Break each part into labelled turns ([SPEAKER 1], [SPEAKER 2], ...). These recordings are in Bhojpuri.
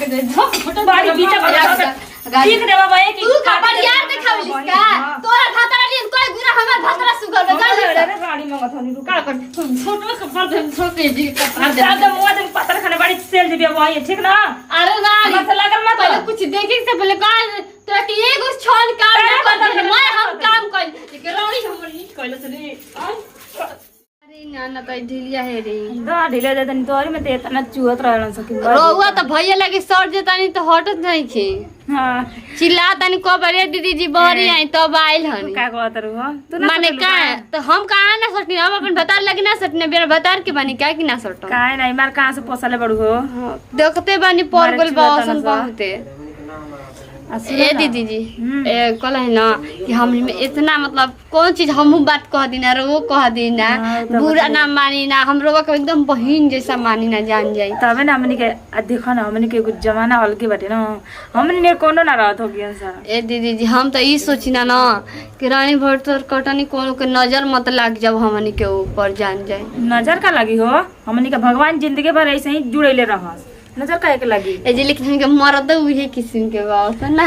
[SPEAKER 1] के दे फोटो
[SPEAKER 2] बाड़ी बीच में ठीक रे बाबा एक
[SPEAKER 1] तू खबर यार देखावलिस का तोरा भातरा दिन कोई गुरा हमर भातरा सुगर में जा
[SPEAKER 2] अरे गाड़ी मंगा थनी रुका कर
[SPEAKER 1] फोटो खबर दे छोटे जी का
[SPEAKER 2] दादा मुआ दे पत्थर खाने बाड़ी सेल दे वही ठीक ना
[SPEAKER 1] अरे ना
[SPEAKER 2] मत लगल मत
[SPEAKER 1] पहले कुछ देखे से पहले का तोरा के एगो छन काम न कर दे मैं हम काम कर के रौनी हमर नीट कइले से रे अरे ना तो ढिलिया है रे
[SPEAKER 2] दा ढिले दे तनी तोरी में ते इतना चुहत रहलन सकिन
[SPEAKER 1] रोहुआ तो भैया लगे सर जे तनी तो हटत नहीं छे
[SPEAKER 2] हां
[SPEAKER 1] चिल्ला तनी को बरे दीदी जी बहरी आई तब आइल हनी
[SPEAKER 2] का कहत रहो तू ना
[SPEAKER 1] माने का तो हम कहां ना सटनी हम अपन बता लगे ना सटने बेर बता के बानी का कि ना सटो
[SPEAKER 2] काहे नहीं मार कहां से पोसले बड़ू हो
[SPEAKER 1] देखते बानी पर गोल बासन बहुते ए दीदी जी ए कहला है ना कि हम इतना मतलब कौन चीज हम बात कह दी ना रो कह दी ना बुरा ना मानी ना हम रोवा को एकदम बहिन जैसा मानी ना जान जाई
[SPEAKER 2] तबे ना हमनी के देखो ना हमनी के कुछ जमाना अलगे बाटे ना हमनी ने कोनो ना रहत हो गया सा
[SPEAKER 1] ए दीदी जी हम तो ई सोचिना ना कि रानी भर तोर कटनी कोनो के नजर मत लाग जब हमनी के ऊपर जान जाए
[SPEAKER 2] नजर का लगी हो हमनी के भगवान जिंदगी भर ऐसे ही जुड़ैले रहस नजर काहे के लगी
[SPEAKER 1] ए जे लेकिन के मरद उहे किस्म के बात ना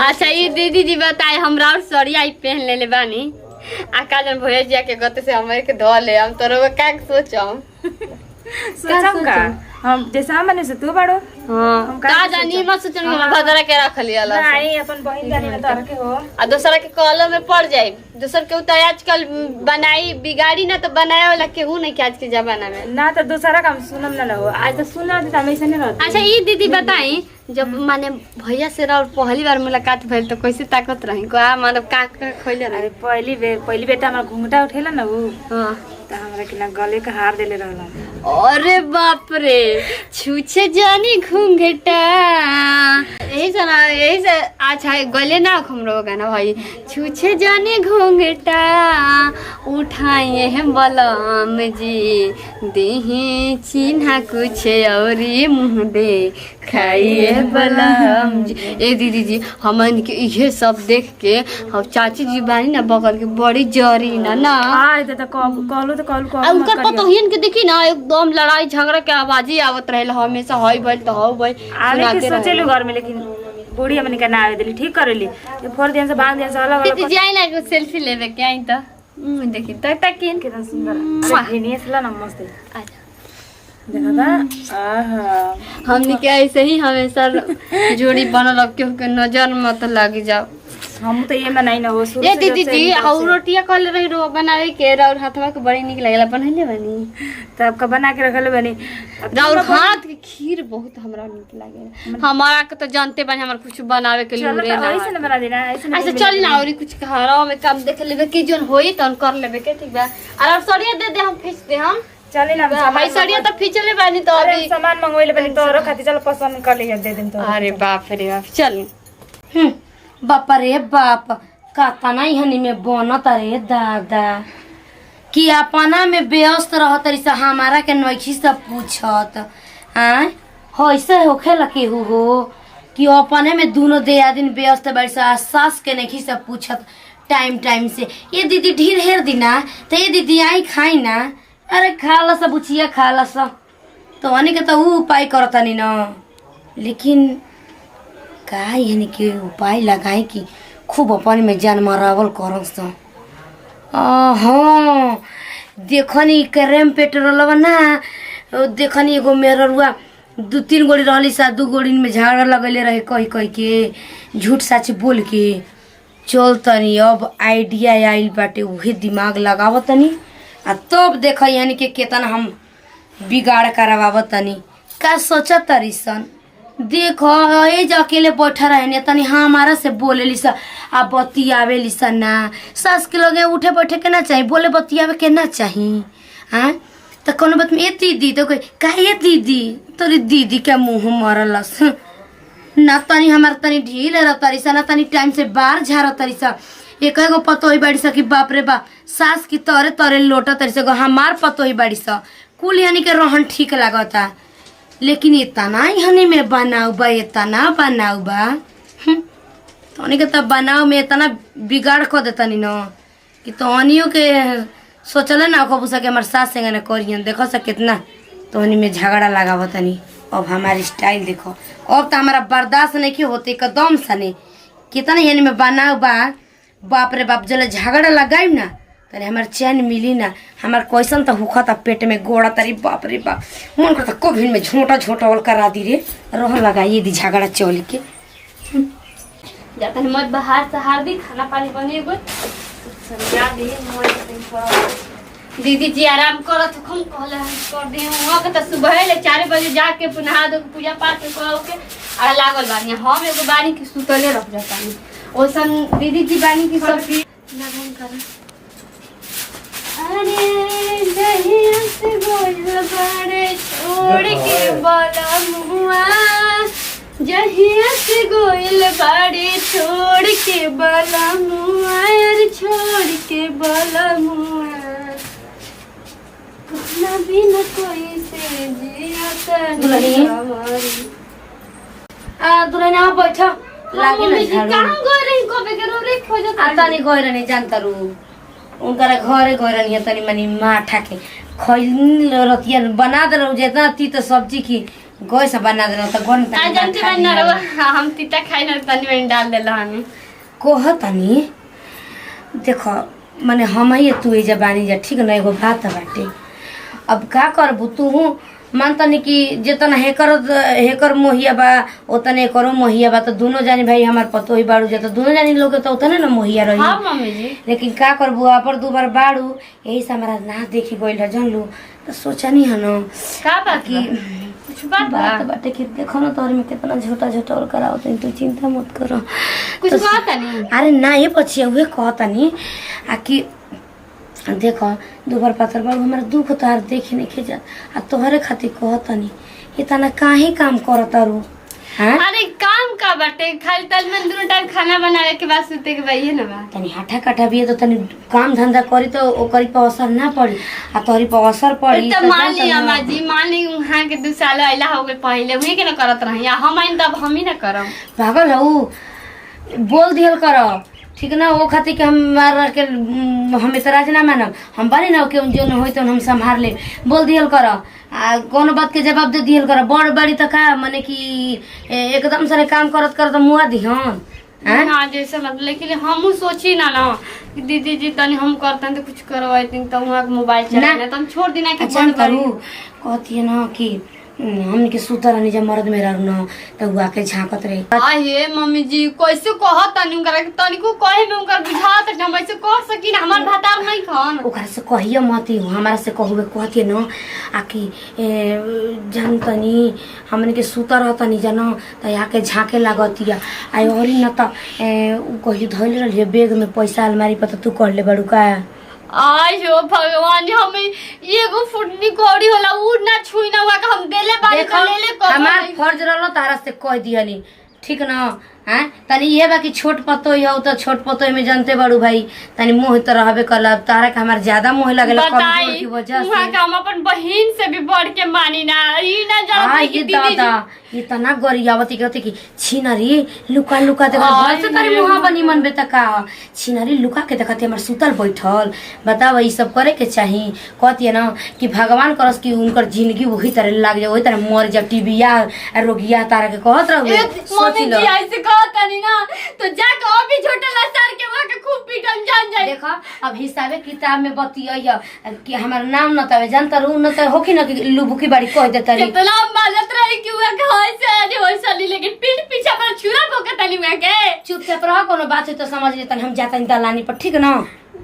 [SPEAKER 1] अच्छा ये दीदी जी बताए हमरा और सड़ी आई पहन लेले बानी आका जन भैया जी के गते से हमरे के धो ले हम तोरो का सोचम
[SPEAKER 2] सोचम का हम जैसा मने से तू बड़ो
[SPEAKER 1] हां का जानी मत सोचन के भदरा के रख लिया ला
[SPEAKER 2] नहीं अपन बहिन जानी ना तोरा के हो
[SPEAKER 1] आ दूसरा के कॉलम में पड़ जाए दूसर के उतर आजकल बनाई बिगाड़ी ना तो बनाए वाला केहू नहीं के आज के जमाना में
[SPEAKER 2] ना तो दूसरा काम सुनम ना हो आज तो सुना दे हम ऐसे नहीं रहत
[SPEAKER 1] अच्छा ये दीदी बताई जब माने भैया से और पहली बार मुलाकात भइल तो कैसे ताकत रही का मतलब का खइले रही
[SPEAKER 2] पहली बेटा हमरा घुंघटा उठेला ना वो
[SPEAKER 1] हां
[SPEAKER 2] त हमरा के ना गले का हार देले रहला
[SPEAKER 1] अरे बाप रे छूछे जानी घुंघटा यही से अच्छा गले ना हमरो गाना भाई छूछे जानी घुंघटा उठाइए हम बलम जी देहे चिन्हा कुछ औरी मुंह दे खाइए बलम जी ए दीदी जी हमन के ये सब देख के हम चाची जी बानी ना बगल के बड़ी जरी ना
[SPEAKER 2] हां त कहलो तो कहलो
[SPEAKER 1] आ उनकर पतोहियन के देखी ना एकदम लड़ाई झगड़ा के आवाज ही आवत रहल हमेशा हई भइल तो हो भइल
[SPEAKER 2] आले के सोचेलु घर में लेकिन बूढ़ी हमनी के ना आवे देली ठीक करली ये फोर दिन से बांध दिन से अलग अलग
[SPEAKER 1] दीदी आई ना सेल्फी लेवे के आई तो देखी तक किन
[SPEAKER 2] कितना सुंदर घिनिए सला ना मस्त
[SPEAKER 1] अच्छा
[SPEAKER 2] देखा था आहा
[SPEAKER 1] हमनी के ऐसे ही हमेशा जोड़ी बनल अब केहू के नजर मत लग जाओ
[SPEAKER 2] हम तो ये बनाई ना हो शुरू
[SPEAKER 1] ए दीदी जी और रोटिया कल रही रो बनावे के और हाथवा के बड़ी निक लागला बनैले बनी
[SPEAKER 2] तब का बना के रखले बनी
[SPEAKER 1] और हाथ के खीर बहुत हमरा निक लागेला हमारा के तो जानते बनी हमरा कुछ बनावे के लिए रे ना
[SPEAKER 2] ऐसे ना बना देना ऐसे
[SPEAKER 1] अच्छा चल ना और कुछ घरवा में काम देख लेबे के जोन होई तन कर लेबे के ठीक बा और सड़िया दे दे हम खींच दे हम
[SPEAKER 2] चले ना
[SPEAKER 1] भाई सड़िया तो खींचले बानी तो अभी
[SPEAKER 2] सामान मंगवाइले बनी तोरो खातिर चल पसंद कर ले दे दिन तो
[SPEAKER 1] अरे बाप रे बाप चल
[SPEAKER 3] बाप रे बाप कातना हनी में बनत रे दादा कि अपना में व्यस्त रहत रही हमारा के नौखी से पूछत आय ऐसे होखेला केहू हो कि अपने में दोनों दे दिन व्यस्त बड़ी सास के नौखी से पूछत टाइम से ये दीदी ढेर हेर दिना तो ये दीदी आई खाई ना अरे खा ला सब बुचिया खा ला सब तो अने के तो ऊ उपाय करतनी न लेकिन का यानी कि उपाय लगाए कि खूब अपन में जान मरावल करस हाँ देखनी क्रेम पेट्रोल ना देखनी एगो मेहरुआ 2-3 गोड़ी रहली सा 2 गोड़ी में झाड़ लगेले रहे कही के झूठ सच बोल के चल तनी अब आइडिया आइल बाटे उहे दिमाग लगावत तनी आ तब देख यानी कि केतना हम बिगाड़ करवावत तनी का सोचत तरी सन देखो ये जो अकेले बैठा रहे तनी हाँ हमारा से बोले लिसा आ बतियावे लिसा ना सास के लगे उठे बैठे के ना चाहिए बोले बतियावे के ना चाहिए हाँ तो कोनो बात में ये दीदी तो कोई कहे दीदी तोरी दीदी के मुँह मरलस ना तनी हमार तनी ढील रह तरी सा ना तनी टाइम से बाहर झाड़ तरी सा एक एगो पतोही बाड़ी सा कि बाप रे बाप सास की तोरे तोरे लोटा तरी सा हमार पतोही बाड़ी सा कुल यानी के रहन ठीक लागता लेकिन इतना हनी में बनाऊ बा इतना बनाऊ बा तोनी के तब बनाऊ में इतना बिगाड़ कर देता नी न कि तोनियों के सोचले ना कबू सके हमार सास संगे ना करियन देखो सा कितना तोनी में झगड़ा लगावत तनी अब हमारी स्टाइल देखो, अब तो हमारा बर्दाश्त नहीं क्यों होते एकदम सने कितना यानी में बनाओ बाप रे बाप जले झगड़ा लगाई ना तरे हमार चैन मिली ना। हमार कैसन तो हुखा था पेट में गोड़ा तारी बाप रे बाप मन करता कोभिन में झोंटा झोंटा और करा दी रे रह लगाइए दी झगड़ा चल के।
[SPEAKER 1] जाता है मत बाहर से हार दी खाना पानी बनेगो समझा दी दीदी जी आराम करो तो हम कहले हम कर दी वहां के तो सुबह ले 4 बजे जाके नहा दो पूजा पाठ करो के आ लागल बानी हम एगो बानी के सुतले रख जाता नहीं ओसन दीदी जी बानी की सब लगन कर। अरे जहिया से गोइल बड़े छोड़ के बला मुआ जहिया से गोइल बड़े छोड़ के बला मुआ छोड़ के बला मुआ कहना भी न कोई से जिया
[SPEAKER 3] दुल्हन आप बैठो लागे ना झाड़ू
[SPEAKER 1] कहां गए रही कबे के रो रे खोजत
[SPEAKER 3] आता नहीं गए नहीं जानता रू उनका घरे गए रही तनी मनी माठा के खैल रतिया बना दे रहो जितना ती तो सब्जी की गैस से बना दे रहो तो गन
[SPEAKER 1] आ जानते बन ना रो हम तीता खाई ना तनी में डाल देला हमें
[SPEAKER 3] कोह तनी देखो माने हम ही तू ए जबानी जा ठीक ना एगो बात बाटे अब का करबू तू मानतनी कि जितना हेकर मोहिया बा उतने करो मोहिया बा तो दोनों जानी भाई हमार पतो ही बाड़ू तो दोनों जानी लोग तो उतने ना मोहिया रही।
[SPEAKER 1] हां मम्मी जी
[SPEAKER 3] लेकिन का करबू पर 2 बार बाड़ू यही से हमारा ना देखी गइल है जान लो तो सोचनी है ना
[SPEAKER 1] का बाकी कुछ बात
[SPEAKER 3] बाटे कि देखो ना तोहर में कितना झोटा झोटा और कराओ तू चिंता मत करो
[SPEAKER 1] कुछ बात नहीं।
[SPEAKER 3] अरे ना ये पछिया हुए कहतनी आ कि देखो 2 बार पातर बाबू हमारा दुख तोहार देखी नहीं खिजा आ तोहरे खातिर कहतनी इतना काहे काम करता रू हां
[SPEAKER 1] अरे काम का बाटे खाली तल में दोनों टाइम खाना बनावे के बाद सुते के भाई है ना बा
[SPEAKER 3] तनी हाथा काटा भी तो तनी काम धंधा करी तो ओकरी पर असर ना पड़ी आ तोहरी पर असर पड़ी
[SPEAKER 1] तो मान ली अम्मा जी मान ली वहां के 2 साल आइला हो गए पहले वही के ना करत रही हम आइन तब हम ही ना करम
[SPEAKER 3] पागल हो बोल दियल करो ठीक ना वो खातिर के हमारा के हम इतराज ना मानब हम बानी ना के जो होई तो हम संभाल ले बोल दियल कर आ कोनो बात के जवाब दे दियल कर बड़ बड़ी तो का माने कि एकदम से काम करत करत मुआ दिहन
[SPEAKER 1] हां जैसे मतलब लेकिन हम सोची ना ना कि दीदी जी तनी हम करतन तो कुछ करवाइतिन तो वहां के मोबाइल चलाना तो हम छोड़ देना कि बंद करू
[SPEAKER 3] कहती है ना कि हमने के सुतर नहीं जब मर्द मेरा न तो हुआ के झांकत रहे
[SPEAKER 1] हे मम्मी जी कैसे कहत तनी उनकर तनिको कहे में उनकर बुझात हम ऐसे कह सकी ना हमर भातार नहीं खान
[SPEAKER 3] ओकरा से कहियो मत ही हमारा से कहबे कहती न आ कि जान तनी हमने के सुतर रहतनी जना त यहाँ के झांके लागतिया आई और न त कही धइल रहलिए बैग में पैसा अलमारी पर तू कर ले बड़ू का
[SPEAKER 1] आयो भगवान हमें एगो फुटनी कौड़ी होला उ ना छुई ना हुआ हम देले बारी को ले ले
[SPEAKER 3] हमार फर्ज रहलो तारा से कह दियनी ठीक ना हां तनी ये बा कि छोट पतो हो तो छोट पतो में जानते बड़ू भाई तनी मोह तो रहबे करला तारा के हमार ज्यादा मोह लगेला कमजोर की वजह से
[SPEAKER 1] वहां का हम अपन बहन से भी बढ़ के मानी ना ई ना जान
[SPEAKER 3] कि दादा इतना गरियावती कहते कि छिनरी लुका लुका देखा घर से तारी मुहा बनी मन बेटा का छिनरी लुका के देखते हमर सुतल बैठल बताओ ई सब करे के चाही कहती है ना कि भगवान करस कि उनकर जिंदगी वही तरह लाग जाए वही तरह मर जा टीबिया रोगिया तारा के कहत रहबे सोच लो
[SPEAKER 1] ऐसे कहतनी ना तो जाके अभी छोटे लसार के वहां के खूब पीटन जान जाए
[SPEAKER 3] देखो अब हिसाबे किताब में बतिया कि हमार नाम न तवे जानता रू न त होखी न कि लुबुकी बाड़ी कह देता रे
[SPEAKER 1] कितना मानत रही कि वो कैसे आने वैसा ली लेकिन पीठ पीछे पर छुरा भोकतनी में के
[SPEAKER 3] चुपचाप रह कोनो बात है तो समझ लेतन हम जाता दलानी पर ठीक ना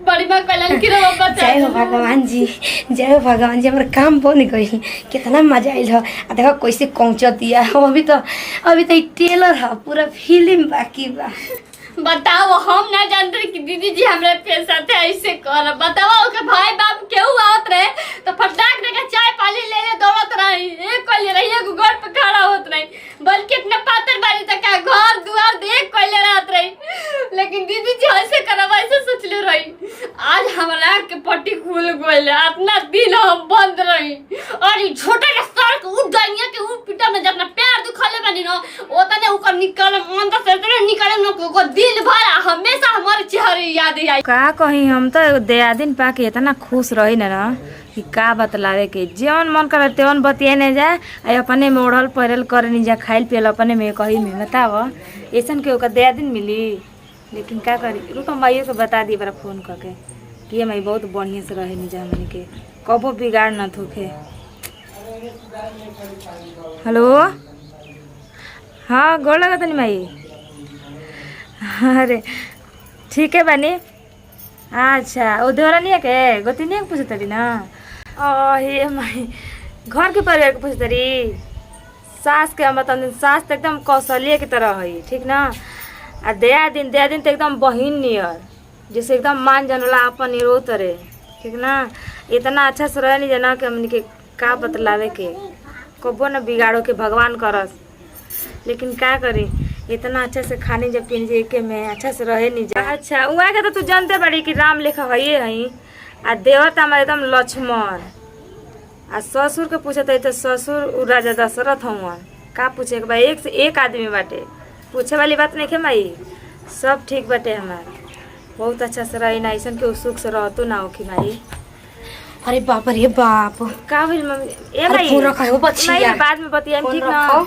[SPEAKER 1] बड़ी मां कलन की रो बता
[SPEAKER 3] जय हो भगवान जी जय हो भगवान जी हमर काम बन गई कितना मजा आइल ह देखो कैसे पहुंच दिया अभी तो टेलर है पूरा फिल्म बाकी बा
[SPEAKER 1] बताओ हम ना जानते कि दीदी जी हमरे पे साथे ऐसे कर बताओ के भाई बाप केहू आवत रहे तो फटाक देके चाय पानी ले ले दौड़त रही एक कोले रही एक घर पे खड़ा होत रही बल्कि इतना पातर बारी तक का घर दुआर देख कोले रहत रही लेकिन दीदी जी ऐसे करब ऐसे सोच ले रही आज हमरा के पट्टी खुल गइल अपना दिन हम बंद रही और ई छोटे के सर के उठ गइया के उ पिटा में जब पैर दुखले बनी न ओतने ओकर निकल अंदर से निकले न को दिन भर हमेशा हमारे चेहरे याद आई
[SPEAKER 2] का कही हम तो दया दिन पाके इतना खुश रही ना कि का बतलावे के जौन मन करे तेवन बतिया नहीं जाए आ अपने में ओढ़ल पहरल करे नहीं जा खाइल पियल अपने में कही में बताव ऐसन के ओकर दया दिन मिली। लेकिन का करी रुको माइयो के बता दी बड़ा फोन करके कि ये माई बहुत बढ़िया से रहे नहीं जा हमन के कबो बिगाड़ न थोके। हेलो हाँ गोड़ लगा तनी माई। अरे ठीक है बनी। अच्छा वो देवरा नहीं है के गोती नहीं पूछे तरी ना हे माई घर के परिवार के पूछे तरी सास के हम तन सास तो एकदम कौशल्य की तरह है ठीक ना आ दया दिन तो एकदम बहिन नियर जैसे एकदम मान जानला अपन रो तरे ठीक ना। इतना अच्छा से रह नहीं जाना कि हमने के का बतलावे के कबो न बिगाड़ो के भगवान करस। लेकिन का करी इतना अच्छा से खाने जब पीने जे के में अच्छा से रहे नहीं जा। अच्छा वहाँ के तो तू जानते बड़ी कि राम लेखा है आ देवता हमारे एकदम लक्ष्मण आ ससुर के पूछते तो ससुर उ राजा दशरथ हुआ का पूछे के भाई एक से एक आदमी बाटे पूछे वाली बात नहीं है माई सब ठीक बाटे हमार बहुत अच्छा से रही ना ऐसा के सुख से रहतो ना हो कि माई।
[SPEAKER 3] अरे बाप रे बाप
[SPEAKER 2] का भइल मम्मी ए माई
[SPEAKER 3] फोन रखा है वो बच्चिया
[SPEAKER 2] नहीं, बाद में बतिया ठीक ना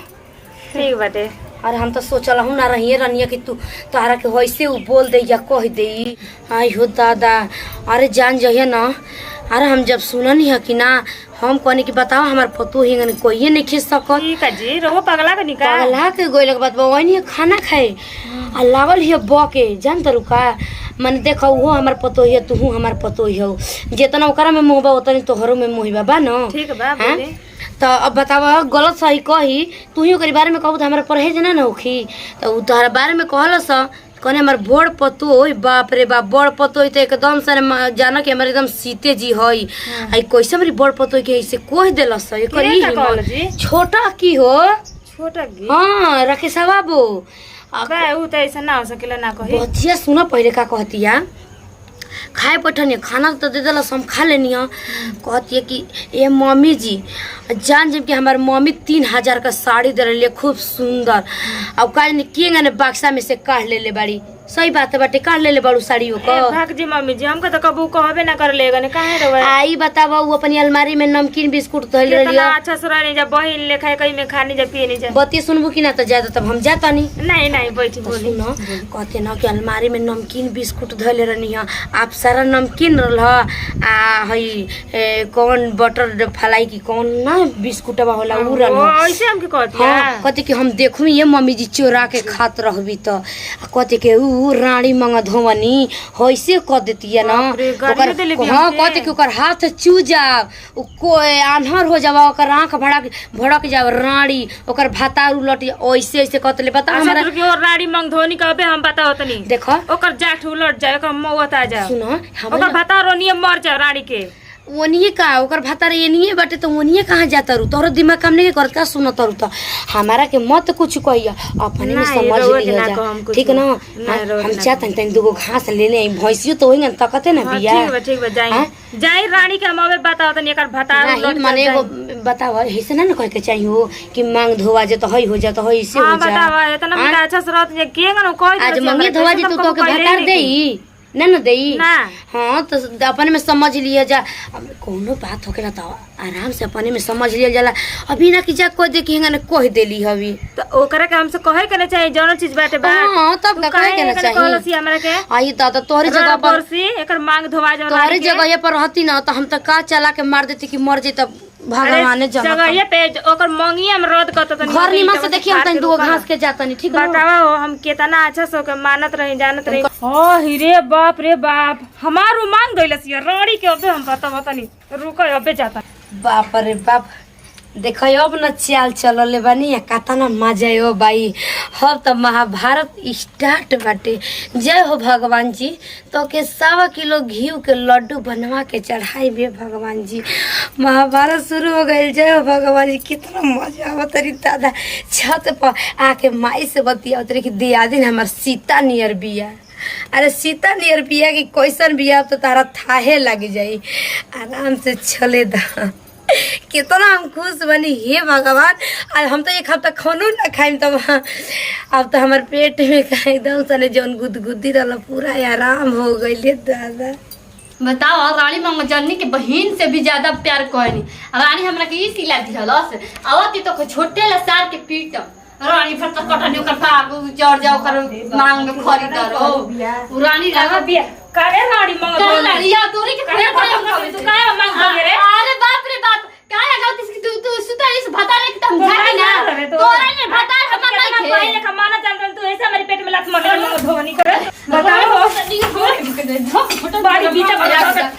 [SPEAKER 2] ठीक बाटे।
[SPEAKER 3] अरे हम तो सोचल हूँ ना रहिए रनिया कि तू तारा के वैसे उ बोल दे या कह दे। आई हो दादा अरे जान जइए ना। अरे हम जब सुनन है कि ना हम कहनी कि बताओ हमार पतो ही कोई नहीं खींच सकत
[SPEAKER 2] ठीक है जी रहो पगला के निकाल
[SPEAKER 3] पगला के गोइल के बाद वही खाना खाए आ लागल है बके जान तरु का मन देखो वो हमार पतो है तू हमार पतो हो जितना ओकरा में मोहबा उतनी तोहरो में मोहिबा बा न
[SPEAKER 2] ठीक बा बोली।
[SPEAKER 3] तो अब बतावा गलत सही कही तू ही ओकरे बारे में कहू तो हमारा परहेज ना होखी तो तोहरा बारे में कहलस कहने हमार बड़ पतो बाप रे बाप बड़ पतो तो एकदम से जाना कि हमारे एकदम सीते जी हई आई कैसे हमारी बड़ पतो के ऐसे कह देलस छोटा की हो
[SPEAKER 2] छोटा की
[SPEAKER 3] हाँ राकेशा बाबू
[SPEAKER 2] उ तो ऐसा ना हो सकेला ना कही
[SPEAKER 3] बच्चिया सुना पहले का कहतिया खाए बैठनी खाना तो दे दिला हम खा लेनी कहती है कि ये मम्मी जी जान जब कि हमारे मम्मी 3000 का साड़ी दे रही खूब सुंदर अब का के बक्सा में से काट ले बाड़ी सही बात है बाटे काट ले बाड़ू साड़ियों को
[SPEAKER 2] भाग जी मम्मी जी हमको तो कबू कहबे ना कर लेगा ने काहे रोवे
[SPEAKER 3] आई बतावा वो अपनी अलमारी में नमकीन बिस्कुट धइल रही
[SPEAKER 2] कितना अच्छा से रहनी जा बहिन लेखा कहीं में खानी जा पिए नहीं जा
[SPEAKER 3] बत्ती सुनबू कि ना तो ज्यादा तब हम जाता
[SPEAKER 2] नहीं बैठी बोली
[SPEAKER 3] सुनो कहते ना कि अलमारी में नमकीन बिस्कुट धइले रहनी है आप सारा नमकीन रहल आ हई कौन बटर फलाई की कौन ना बिस्कुटवा होला उ रहल
[SPEAKER 2] ऐसे हमके कहती है
[SPEAKER 3] कहते कि हम देखू ये मम्मी जी चोरा के खात रहबी तो कहते कि उ रानी मंगा धोवनी होइसे कह देती है ना ओकर हाँ कहते कि ओकर हाथ चू जाओ कोई आन्हर हो जावा ओकर आंख भड़क जाओ रानी ओकर भाता उलट ऐसे ऐसे कहते बता
[SPEAKER 2] हमरा रानी मंग धोनी कहबे हम बता होतनी
[SPEAKER 3] देखो
[SPEAKER 2] ओकर जाठ उलट जाए ओकर मौत आ जाए
[SPEAKER 3] सुनो
[SPEAKER 2] ओकर भाता रोनिए मर जाए रानी के
[SPEAKER 3] ओनिए का ओकर भाता एनिए बाटे तो ओनिए कहाँ जाता रू तोहर दिमाग काम नहीं करत का सुनत रू तो हमारा के मत कुछ कहिया अपने में समझ लिया जा ठीक ना हम चाहते हैं दुगो घास ले ले भैंसियो तो होइगन तकते ना बिया
[SPEAKER 2] ठीक बा जाई रानी के हम बताओ तनी एकर भाता
[SPEAKER 3] नहीं माने एगो बताओ ऐसे ना कह के चाहिए हो कि मांग धोवा जे तो हई हो जा तो हई से हो जा
[SPEAKER 2] बताओ इतना बिना अच्छा से रहत जे के गनो कह
[SPEAKER 3] आज मंगे धोवा जी तो के भातार देई ना देई हाँ तो अपने में समझ लिया जा कोनो बात होकेला तो आराम से अपने में समझ लिया जाला अभी ना कि जा कह दे कि हेंगा कह देली हवी
[SPEAKER 2] तो ओकरा के हमसे कहे के ना चाहिए जौन चीज बाटे बा
[SPEAKER 3] हां तब का कहे के ना चाहिए
[SPEAKER 2] कहलसी हमरा के
[SPEAKER 3] आई दादा तोहरी जगह पर
[SPEAKER 2] एकर मांग धोवा जा
[SPEAKER 3] तोहरी जगह पर रहती ना तो हम तो का चला के मार देती कि मर जे तब भगवान
[SPEAKER 2] जगह पे ओकर मंगिया में रद करत तनी
[SPEAKER 3] घर निमा से देखिए हम तनी दो घास के जातनी ठीक
[SPEAKER 2] बताओ हम केतना अच्छा से ओके मानत रही जानत रही ओ हिरे बाप रे बाप हमारू मांग दैलस ये रानी के अबे हम बताओ तनी रुको अबे जाता
[SPEAKER 3] बाप रे बाप देखो अब न चाल चलले बानी कतना मजा हो भाई अब तो महाभारत स्टार्ट बाटे जय हो भगवान जी तो के 1.25 किलो घी के लड्डू बनवा के चढ़ाई बे भगवान जी महाभारत शुरू हो गई जय हो भगवान जी कितना मजा आवत रे दादा छत पर आके माई से बतियावत रे कि दिया दिन हमार सीता नियर बिया अरे सीता नियर बिया की कैसन बिया तो तारा थाहे लग जाई आराम से चले दा कितना हम खुश बनी हे भगवान आज हम तो एक हफ्ता खानो ना खाइम तब अब तो हमारे पेट में एकदम सने जौन गुदगुदी रहा पूरा आराम हो गई दादा
[SPEAKER 1] बताओ रानी मंगजरनी के बहन से भी ज्यादा प्यार कहनी। रानी हमरा के ई सिला दिहलस आवती तो छोटे ला सार के पीट रानी फट कटनी ओकर भाग चढ़ जाओ कर मांग में खरीदरो रानी रागा
[SPEAKER 2] बिया करे रानी मंगजरनी
[SPEAKER 1] या तोरी के करे
[SPEAKER 2] तू काहे मांग रे?
[SPEAKER 1] अरे बाप रे बाप काहे गाउतिस की तू सुताली से भताले के तुम झाड़ी ना तोरा ने भता हम नहीं थे
[SPEAKER 2] पहले कमाना जानत तू ऐसे हमारे पेट में लात मार मंगधोनी करे बताओ फोटो बाड़ी बीच बजा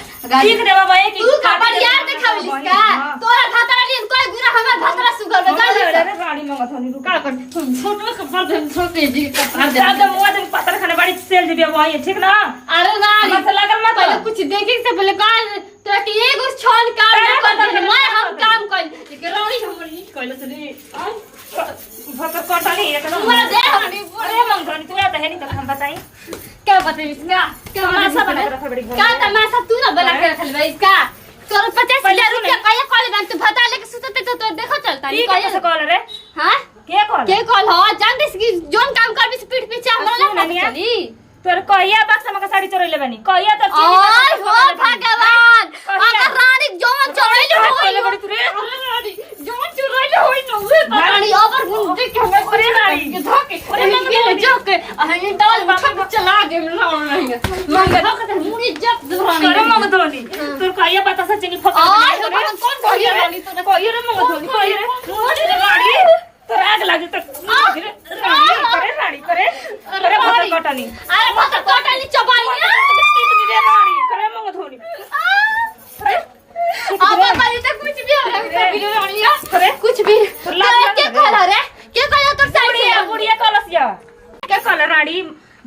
[SPEAKER 2] ठीक रे बाबा एक
[SPEAKER 1] तू खबर यार देखावलिस का तोरा भताला लिए कोई गुना हमर भताला सुगर में गाली
[SPEAKER 2] अरे रानी मंगधोनी रुका
[SPEAKER 1] कर छोटो कपड़ दे छोटे जी कपड़ दे
[SPEAKER 2] दादा मुआ दे पत्थर खाने बाड़ी सेल दे वही ठीक ना?
[SPEAKER 1] अरे रानी
[SPEAKER 2] मत लागल मत
[SPEAKER 1] पहले कुछ देखे से पहले काल तोरा के एगो छल काम न कर दे मैं हम काम कर लेकिन रानी हमर नीट कइलस रे
[SPEAKER 2] भतर कटनी एकदम
[SPEAKER 1] हमरा दे हमनी
[SPEAKER 2] अरे मंगधोनी तू आता है नहीं तो हम बताई
[SPEAKER 1] क्या बताइस ना क्या
[SPEAKER 2] तमाशा बना के रखा बड़ी
[SPEAKER 1] क्या तमाशा तू ना बना के रखल भाई इसका तोर 50,000 रुपया काया कॉल बन तू भता लेके सुतते तो देखो चलता नहीं
[SPEAKER 2] ठीक है से कॉल रे
[SPEAKER 1] हां
[SPEAKER 2] के कॉल
[SPEAKER 1] के कॉल हो जानते कि जोन काम करबी से पीठ पीछे हमरा ना चली
[SPEAKER 2] तोर कहिया बक्सा में साड़ी चोरैले बनी कहिया तो
[SPEAKER 1] ओय हो भगवान अगर रानी जोन चोरैले होई बड़ी तू रे रानी जोन चोरैले होई न उहे रानी ओवर गुण देख के हमरा करे रानी के धोके अरे मंगे जोके अहे डाल बाबा चला दे ना नहीं मंगे धोके मुड़ी जब रानी
[SPEAKER 2] करे मंगधोनी तोर कहिया पता से चिनी फक
[SPEAKER 1] ओय हो भगवान कौन कहिया रानी तोरा
[SPEAKER 2] कहिया रे मंगधोनी कहिया रे मुड़ी रे गाड़ी तोर आग लागे तो करे रानी करे करे भतर कटनी
[SPEAKER 1] अरे भतर कटनी चबाई ना
[SPEAKER 2] रे रानी करे मंगधोनी
[SPEAKER 1] अब करी तो कुछ भी हो सकता है रानी
[SPEAKER 2] करे
[SPEAKER 1] कुछ भी क्या कहला रे क्या कहला तोर साड़ी
[SPEAKER 2] बुढ़िया कलसिया क्या कहला रानी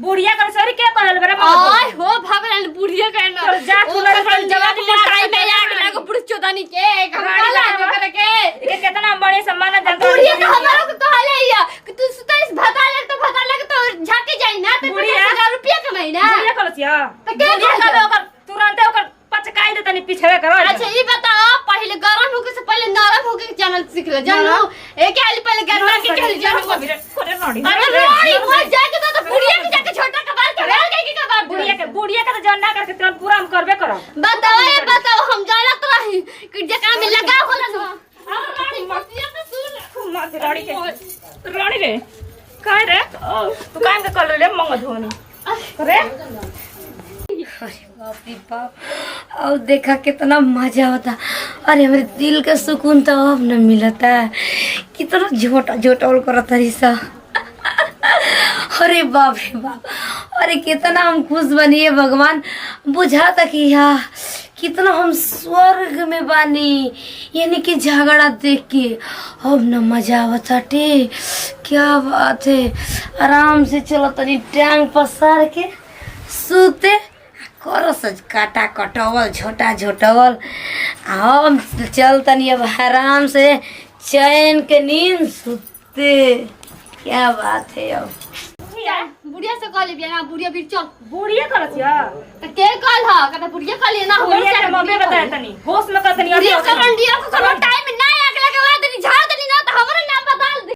[SPEAKER 2] बुढ़िया कलसरी क्या कहल बरे
[SPEAKER 1] ओय हो भगवान बुढ़िया कहना
[SPEAKER 2] जा चुनर पर
[SPEAKER 1] जवाब मुस्काई में आग लागो बुढ़ चोदानी के कमाला करे के
[SPEAKER 2] ये कितना बड़े सम्मान जानता
[SPEAKER 1] बुढ़िया तो हमारो को कहले हिया कि तू सुताइस भता ले तो झाके जाई ना तो 50,000 रुपया कमाई ना
[SPEAKER 2] बुढ़िया कलसिया
[SPEAKER 1] तो के कहले
[SPEAKER 2] ओकर तुरंत ओकर पचकाई दे तनी पीछे करो
[SPEAKER 1] अच्छा ये बताओ पहले गरम होके से पहले नरम होके चैनल सीख ले जानो एक आली पहले गरम के चल जानो
[SPEAKER 2] अरे रानी
[SPEAKER 1] अरे रानी वो जाके तो बुढ़िया के जाके छोटा कबाल के डाल के कबाल
[SPEAKER 2] बुढ़िया के तो जानना करके तुरंत पूरा हम करबे करो
[SPEAKER 1] बताओ हम जानत रही कि जकरा में लगा होला न रानी मसिया तो सुन
[SPEAKER 2] मार रानी के रानी रे काय रे तू काम के कर ले मंगधोनी करे
[SPEAKER 3] अरे बाप रे बाप और देखा कितना मजा होता। अरे हमारे दिल का सुकून तो अब न मिलता कितना झोटा झोटौल करत रही सा। अरे बाप रे बाप अरे कितना हम खुश बनिए भगवान बुझाता कि यहाँ कितना हम स्वर्ग में बानी यानी कि झगड़ा देख के अब न मजा आवता टे क्या बात है। आराम से चलो तनी टांग पसार के सूते करो सज काटा कटवल छोटा झोटवल हम चल तनी अब आराम से चैन के नींद सूते। क्या बात है। अब
[SPEAKER 1] बुढ़िया से कॉल बिया ना बुढ़िया भी चल
[SPEAKER 2] बुढ़िया कलसिया
[SPEAKER 1] तो के कॉल हा कहता बुढ़िया कॉल ना हो
[SPEAKER 2] बुढ़िया के मम्मी बताया तनी होश में कहतनी
[SPEAKER 1] बुढ़िया करन दिया को करो टाइम